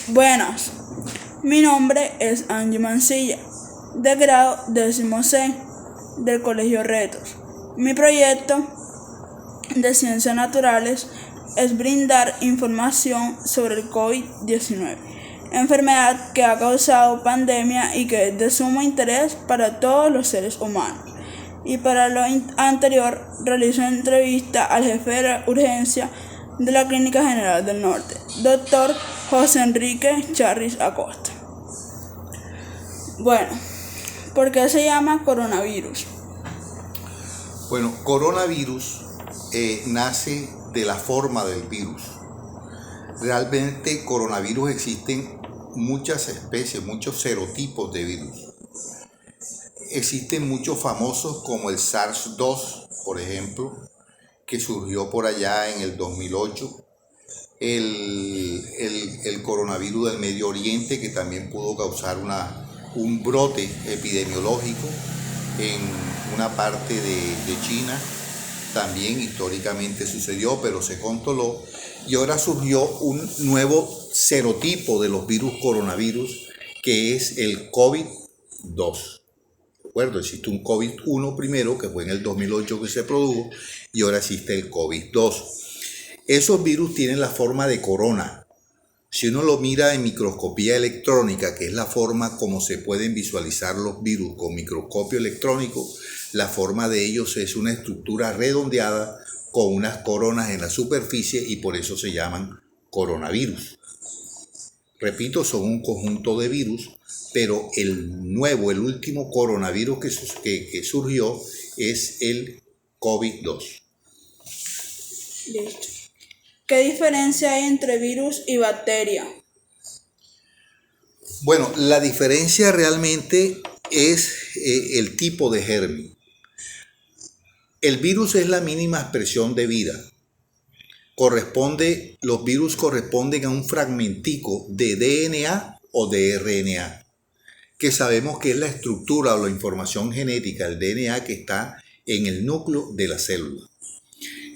Buenas, mi nombre es Angie Mancilla, de grado 10C del Colegio Retos. Mi proyecto de Ciencias Naturales es brindar información sobre el COVID-19, enfermedad que ha causado pandemia y que es de sumo interés para todos los seres humanos. Y para lo anterior, realizo una entrevista al jefe de la urgencia de la Clínica General del Norte, doctor José Enrique Charris Acosta. Bueno, ¿por qué se llama coronavirus? Bueno, coronavirus nace de la forma del virus. Realmente coronavirus existen muchas especies, muchos serotipos de virus. Existen muchos famosos como el SARS-2, por ejemplo, que surgió por allá en el 2008. El coronavirus del Medio Oriente, que también pudo causar un brote epidemiológico en una parte de China. También históricamente sucedió, pero se controló. Y ahora surgió un nuevo serotipo de los virus coronavirus, que es el COVID-2. ¿De acuerdo? Existe un COVID-1 primero, que fue en el 2008 que se produjo, y ahora existe el COVID-2. Esos virus tienen la forma de corona. Si uno lo mira en microscopía electrónica, que es la forma como se pueden visualizar los virus con microscopio electrónico, la forma de ellos es una estructura redondeada con unas coronas en la superficie y por eso se llaman coronavirus. Repito, son un conjunto de virus, pero el último coronavirus que surgió es el COVID-2. Listo. ¿Qué diferencia hay entre virus y bacteria? Bueno, la diferencia realmente es el tipo de germen. El virus es la mínima expresión de vida. Los virus corresponden a un fragmentico de DNA o de RNA, que sabemos que es la estructura o la información genética, el DNA que está en el núcleo de la célula.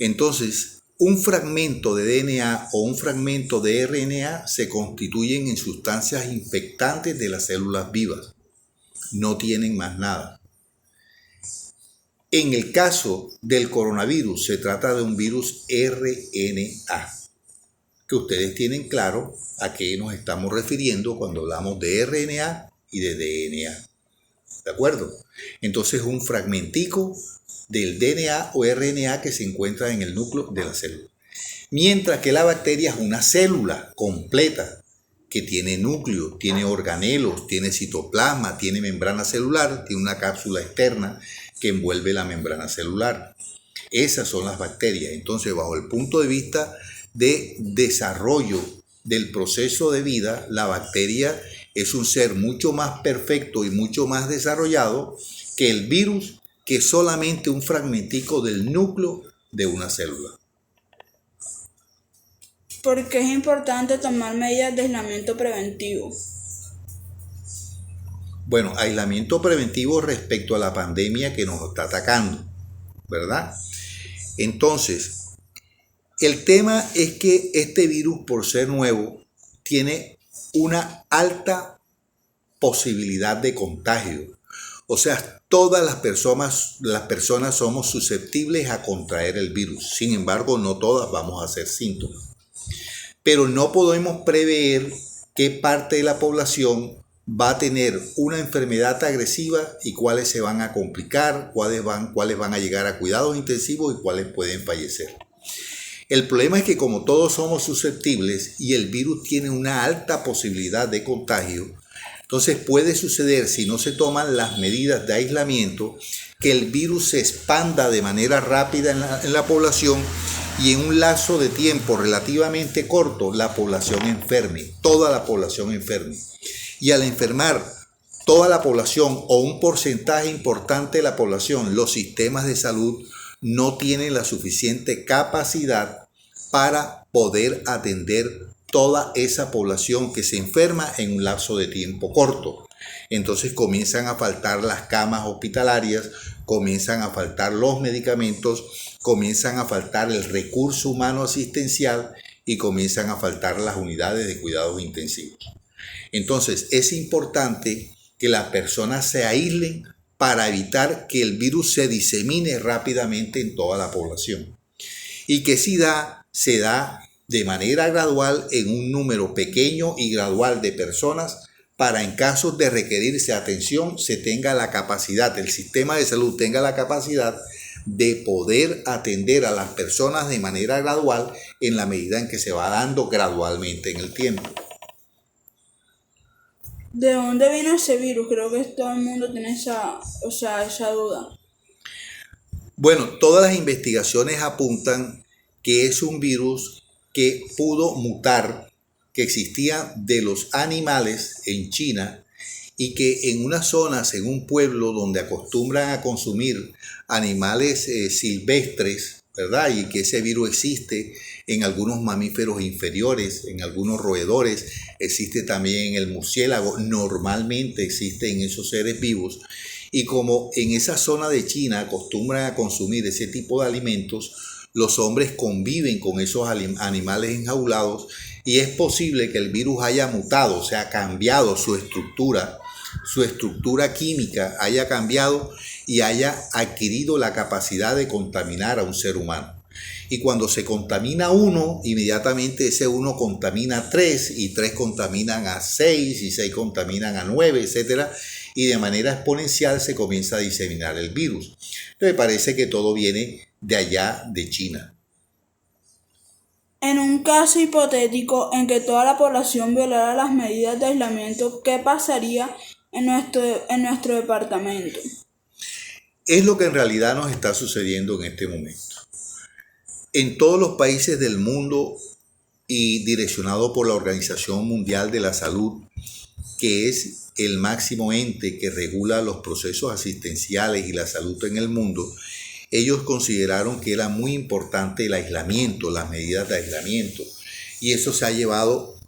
Entonces, un fragmento de DNA o un fragmento de RNA se constituyen en sustancias infectantes de las células vivas. No tienen más nada. En el caso del coronavirus se trata de un virus RNA, que ustedes tienen claro a qué nos estamos refiriendo cuando hablamos de RNA y de DNA. ¿De acuerdo? Entonces un fragmentico del DNA o RNA que se encuentra en el núcleo de la célula. Mientras que la bacteria es una célula completa que tiene núcleo, tiene organelos, tiene citoplasma, tiene membrana celular, tiene una cápsula externa que envuelve la membrana celular. Esas son las bacterias. Entonces, bajo el punto de vista de desarrollo del proceso de vida, la bacteria es un ser mucho más perfecto y mucho más desarrollado que el virus, que es solamente un fragmentico del núcleo de una célula. ¿Por qué es importante tomar medidas de aislamiento preventivo? Bueno, aislamiento preventivo respecto a la pandemia que nos está atacando, ¿verdad? Entonces, el tema es que este virus, por ser nuevo, tiene una alta posibilidad de contagio. O sea, todas las personas somos susceptibles a contraer el virus. Sin embargo, no todas vamos a hacer síntomas. Pero no podemos prever qué parte de la población va a tener una enfermedad agresiva y cuáles se van a complicar, cuáles van a llegar a cuidados intensivos y cuáles pueden fallecer. El problema es que como todos somos susceptibles y el virus tiene una alta posibilidad de contagio, entonces puede suceder, si no se toman las medidas de aislamiento, que el virus se expanda de manera rápida en la población y en un lapso de tiempo relativamente corto la población enferme, toda la población enferme. Y al enfermar toda la población o un porcentaje importante de la población, los sistemas de salud no tienen la suficiente capacidad para poder atender toda esa población que se enferma en un lapso de tiempo corto. Entonces comienzan a faltar las camas hospitalarias, comienzan a faltar los medicamentos, comienzan a faltar el recurso humano asistencial y comienzan a faltar las unidades de cuidados intensivos. Entonces, es importante que las personas se aíslen para evitar que el virus se disemine rápidamente en toda la población. Y que si se da de manera gradual en un número pequeño y gradual de personas para en casos de requerirse atención se tenga la capacidad, el sistema de salud tenga la capacidad de poder atender a las personas de manera gradual en la medida en que se va dando gradualmente en el tiempo. ¿De dónde vino ese virus? Creo que todo el mundo tiene esa duda. Bueno, todas las investigaciones apuntan que es un virus que pudo mutar, que existía de los animales en China y que en unas zonas, en un pueblo donde acostumbran a consumir animales silvestres, ¿verdad? Y que ese virus existe en algunos mamíferos inferiores, en algunos roedores, existe también en el murciélago, normalmente existe en esos seres vivos. Y como en esa zona de China acostumbran a consumir ese tipo de alimentos, los hombres conviven con esos animales enjaulados y es posible que el virus haya mutado, o sea, cambiado su estructura química haya cambiado y haya adquirido la capacidad de contaminar a un ser humano. Y cuando se contamina uno, inmediatamente ese uno contamina a 3 y 3 contaminan a 6 y 6 contaminan a 9, etc. Y de manera exponencial se comienza a diseminar el virus. Entonces parece que todo viene de allá de China. En un caso hipotético en que toda la población violara las medidas de aislamiento, ¿qué pasaría en nuestro departamento? Es lo que en realidad nos está sucediendo en este momento. En todos los países del mundo y direccionado por la Organización Mundial de la Salud, que es el máximo ente que regula los procesos asistenciales y la salud en el mundo, ellos consideraron que era muy importante el aislamiento, las medidas de aislamiento. Y eso se ha llevado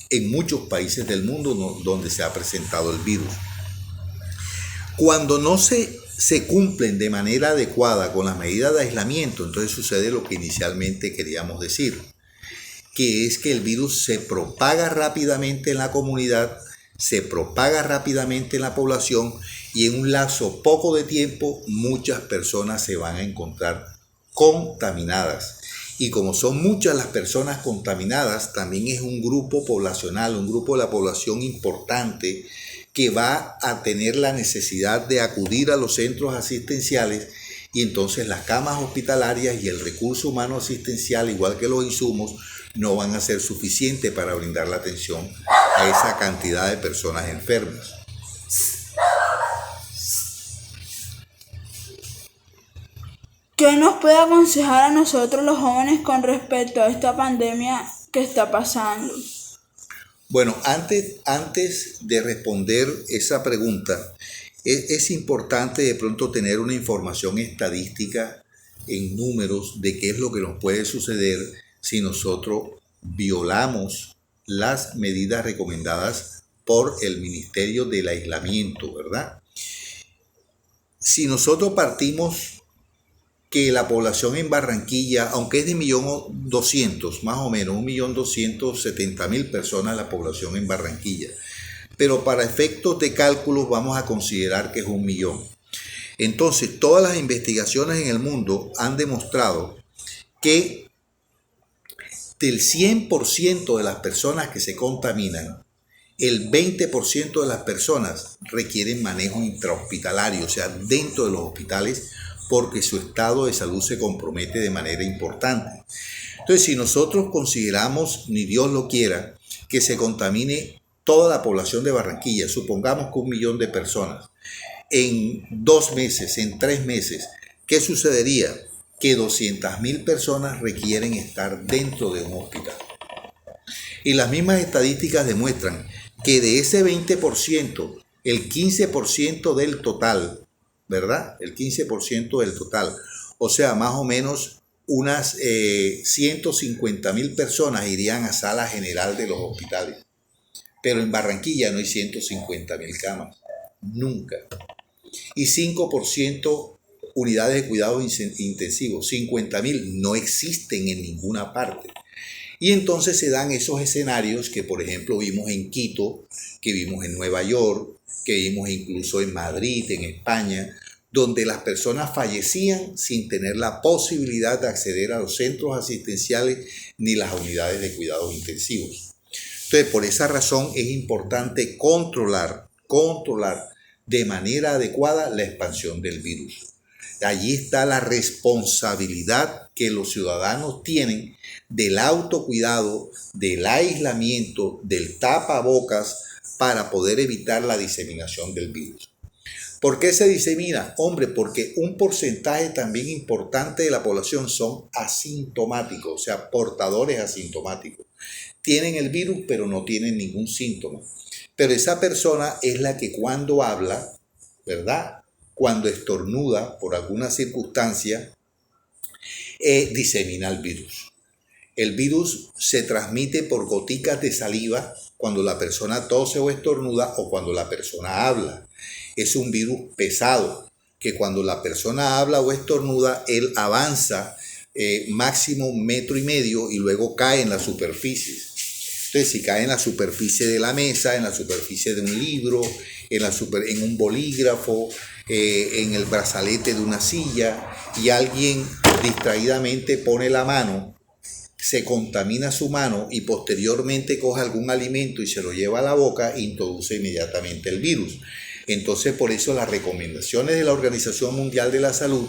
en muchos países del mundo donde se ha presentado el virus. Cuando no se cumplen de manera adecuada con las medidas de aislamiento, entonces sucede lo que inicialmente queríamos decir, que es que el virus se propaga rápidamente en la comunidad, se propaga rápidamente en la población y en un lapso poco de tiempo muchas personas se van a encontrar contaminadas. Y como son muchas las personas contaminadas, también es un grupo poblacional, un grupo de la población importante que va a tener la necesidad de acudir a los centros asistenciales y entonces las camas hospitalarias y el recurso humano asistencial, igual que los insumos, no van a ser suficientes para brindar la atención a esa cantidad de personas enfermas. ¿Qué nos puede aconsejar a nosotros los jóvenes con respecto a esta pandemia que está pasando? Bueno, antes de responder esa pregunta, es importante de pronto tener una información estadística en números de qué es lo que nos puede suceder si nosotros violamos las medidas recomendadas por el Ministerio del Aislamiento, ¿verdad? Si nosotros partimos que la población en Barranquilla, aunque es de 1.200.000, más o menos, 1.270.000 personas la población en Barranquilla, pero para efectos de cálculos vamos a considerar que es 1.000.000. Entonces, todas las investigaciones en el mundo han demostrado que del 100% de las personas que se contaminan, el 20% de las personas requieren manejo intrahospitalario, o sea, dentro de los hospitales, porque su estado de salud se compromete de manera importante. Entonces, si nosotros consideramos, ni Dios lo quiera, que se contamine toda la población de Barranquilla, supongamos que 1.000.000 de personas, en 2 meses, en 3 meses, ¿qué sucedería? Que 200.000 personas requieren estar dentro de un hospital. Y las mismas estadísticas demuestran que de ese 20%, el 15% del total, ¿verdad? El 15% del total, o sea, más o menos unas 150.000 personas irían a sala general de los hospitales. Pero en Barranquilla no hay 150.000 camas, nunca. Y 5% unidades de cuidados intensivos, 50.000 no existen en ninguna parte. Y entonces se dan esos escenarios que, por ejemplo, vimos en Quito, que vimos en Nueva York, que vimos incluso en Madrid, en España, donde las personas fallecían sin tener la posibilidad de acceder a los centros asistenciales ni las unidades de cuidados intensivos. Entonces, por esa razón es importante controlar de manera adecuada la expansión del virus. Allí está la responsabilidad que los ciudadanos tienen del autocuidado, del aislamiento, del tapabocas para poder evitar la diseminación del virus. ¿Por qué se disemina? Hombre, porque un porcentaje también importante de la población son asintomáticos, o sea, portadores asintomáticos. Tienen el virus, pero no tienen ningún síntoma. Pero esa persona es la que cuando habla, ¿verdad? Cuando estornuda por alguna circunstancia, disemina el virus. El virus se transmite por goticas de saliva cuando la persona tose o estornuda o cuando la persona habla. Es un virus pesado que cuando la persona habla o estornuda, él avanza máximo 1,5 metros y luego cae en la superficie. Entonces, si cae en la superficie de la mesa, en la superficie de un libro, en un bolígrafo, en el brazalete de una silla, y alguien distraídamente pone la mano, se contamina su mano y posteriormente coge algún alimento y se lo lleva a la boca, introduce inmediatamente el virus. Entonces, por eso las recomendaciones de la Organización Mundial de la Salud,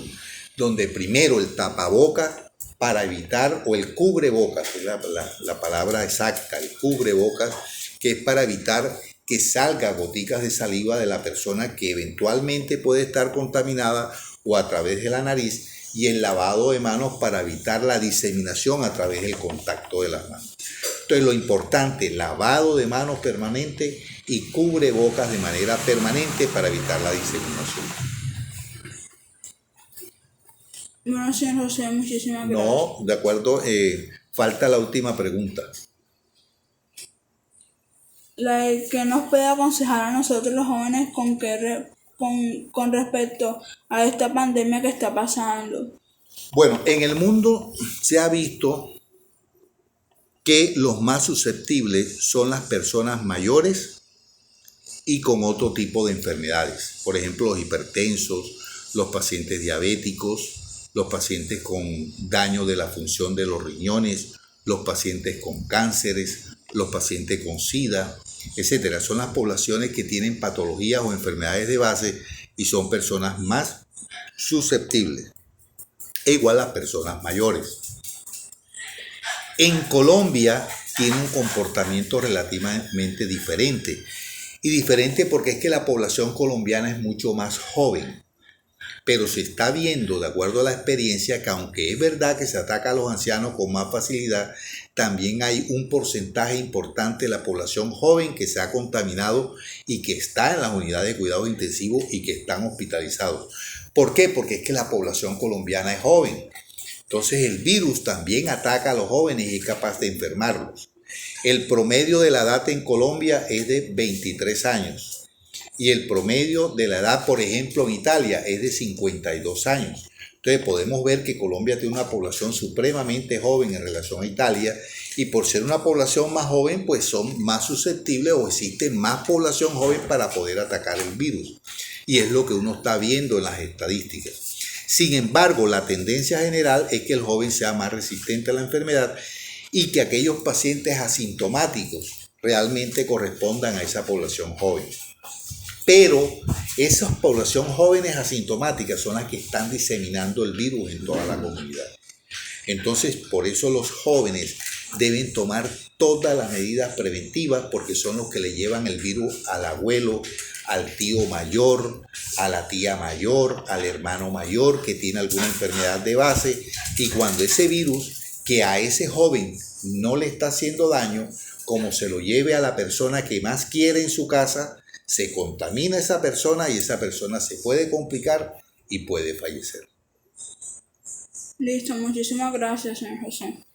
donde primero el tapaboca para evitar, o el cubrebocas, es la palabra exacta, el cubrebocas, que es para evitar que salga goticas de saliva de la persona que eventualmente puede estar contaminada o a través de la nariz, y el lavado de manos para evitar la diseminación a través del contacto de las manos. Entonces, lo importante, lavado de manos permanente y cubrebocas de manera permanente para evitar la diseminación. Bueno, señor José, muchísimas gracias. No, de acuerdo, falta la última pregunta. La de que nos puede aconsejar a nosotros los jóvenes con respecto a esta pandemia que está pasando. Bueno, en el mundo se ha visto que los más susceptibles son las personas mayores y con otro tipo de enfermedades. Por ejemplo, los hipertensos, los pacientes diabéticos, los pacientes con daño de la función de los riñones, los pacientes con cánceres, los pacientes con SIDA, etcétera. Son las poblaciones que tienen patologías o enfermedades de base y son personas más susceptibles. E igual las personas mayores. En Colombia tiene un comportamiento relativamente diferente. Y diferente porque es que la población colombiana es mucho más joven. Pero se está viendo, de acuerdo a la experiencia, que aunque es verdad que se ataca a los ancianos con más facilidad, también hay un porcentaje importante de la población joven que se ha contaminado y que está en las unidades de cuidados intensivos y que están hospitalizados. ¿Por qué? Porque es que la población colombiana es joven. Entonces el virus también ataca a los jóvenes y es capaz de enfermarlos. El promedio de la edad en Colombia es de 23 años. Y el promedio de la edad, por ejemplo, en Italia es de 52 años. Entonces podemos ver que Colombia tiene una población supremamente joven en relación a Italia, y por ser una población más joven, pues son más susceptibles o existe más población joven para poder atacar el virus. Y es lo que uno está viendo en las estadísticas. Sin embargo, la tendencia general es que el joven sea más resistente a la enfermedad y que aquellos pacientes asintomáticos realmente correspondan a esa población joven. Pero esas poblaciones jóvenes asintomáticas son las que están diseminando el virus en toda la comunidad. Entonces, por eso los jóvenes deben tomar todas las medidas preventivas, porque son los que le llevan el virus al abuelo, al tío mayor, a la tía mayor, al hermano mayor que tiene alguna enfermedad de base. Y cuando ese virus, que a ese joven no le está haciendo daño, como se lo lleve a la persona que más quiere en su casa, se contamina esa persona y esa persona se puede complicar y puede fallecer. Listo, muchísimas gracias, señor José.